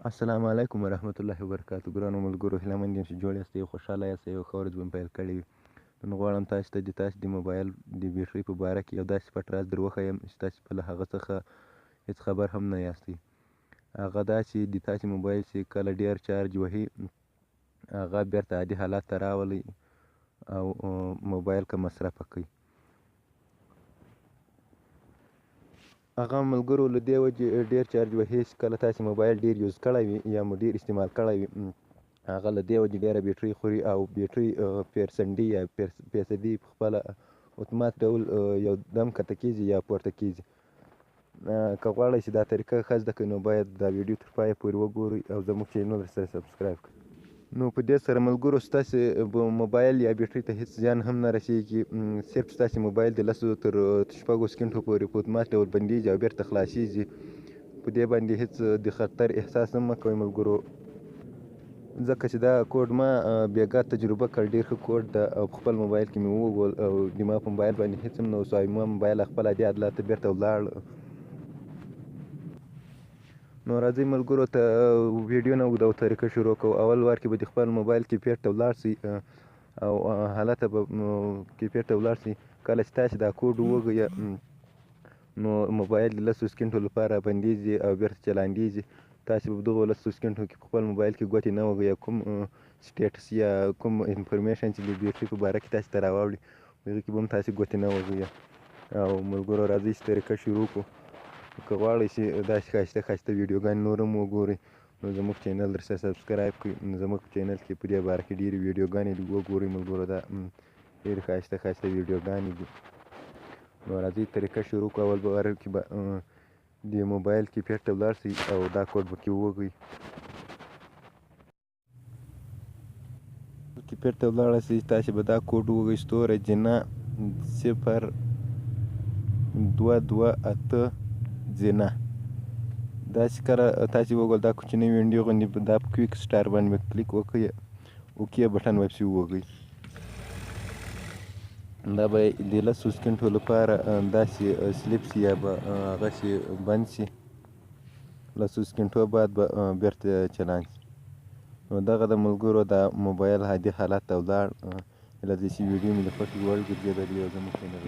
السلام علیکم ورحمت الله وبرکاتو. ګرانو ملګرو، هیله مند یم چې جوړ یاستئ او خوشحاله یاستئ او ښه ورځ مو پیل کړې وي. نن غواړم تاسو ته د موبایل د بیټرۍ په باره کې یو داسې پټ راز در وښیم چې تاسې به له هغه څخه هېڅ خبر هم نه یاستئ. هغه دا چې د تاسې موبایل چې کله ډېر چارج وهي، هغه بېرته عادي حالت ته راولئ او موبایل که مصرفه کړئ. هغه ملګرو له دې وجې ډېر چارج وهي چې کله تاسې موبایل ډېر یوز کړی وي یا مو ډېر استعمال کړی وي، هغه له دې وجې ډېره بیټرۍ خوري او بیټرۍ پرسنټي یا فیصدي په خپله اتومات ډول یو دم کښته کېږي یا پورته کېږي. که غواړئ چې دا طریقه ښه زده کړئ، نو باید دا ویډیو تر پایه پورې وګورئ او زموږ چینل ورسره سبسکرایب کړئ. نو په دې سره ملګرو ستاسې موبایل یا بیټرۍ ته هېڅ زیان هم نه رسېږي. صرف ستاسې موبایل د 10 تر 6 سکنټو پورې په اتومات ډول بندېږي او بېرته خلاصېږي. په دې باندې هېڅ د خطر احساس هم مه کوئ ملګرو، ځکه چې دا کوډ ما بېګا تجربه کړ. ډېر ښه کوډ ده او په خپل موبایل کې مې وګول او د ما په موبایل باندې هېڅ هم نه وسو. ما موبایل خپل عادي حالت ته بېرته ولاړ. نو راځئ ملګرو ته ویډیو نه اوږدوو، طریقه شروع کوو. اول وار کې به د خپل موبایل کیپیډ ته ولاړ شئ او حالته به کیپیډ ته ولاړ شئ. کله چې تاسې دا کوډ ووهئ، نو موبایل د 10 سکنټو لپاره بندېږي او بېرته چلاندېږي. تاسې به په دغو 10 سکنټو کې په خپل موبایل کې ګوتې نه وهئ او کوم سټیټس یا کوم انفرمیشن چې د بیټرۍ په باره کې تاسې ته راواوړي، په هغې کې به هم تاسې ګوتې نه وهئ. او ملګرو راځئ چې طریقه شروع کړو. که غواړئ چې داسې ښایسته ښایسته ویډیوګانې نور هم وګورئ، نو زموږ چینل درسره سبسکرایب کړئ. زموږ په چینل کې په دې باره کې ډېرې ویډیوګانې وګورئ ملګرو. دا ډېرې ښایسته ښایسته ویډیوګانې دي. نو راځئ طریقه شروع کړو. اول وار کې به د موبایل کیپیډ ته ولاړ شئ او دا کوډ به کې ووهئ. کیپیډ ته ولاړه شئ، تاسې به دا کوډ ووهئ: ستوری جنه 0228 جنه. دا چې کله تاسې وګورئ دا کوچنۍ وینډو غوندې دا په کویک سټار باندې به کلیک وکړئ، اوکې بټن به پسې ووهئ. دا به د 10 سکنټو لپاره داسې سلیپ شي یا به هغسې بند شي. 10 سکنټو بعد به بېرته چالان شي. نو دغه د ملګرو دا موبایل عادي حالت ته ولاړ. هیله ده چې ویډیو مې د خوښې وړ ګرځېدلې او زموږ چینل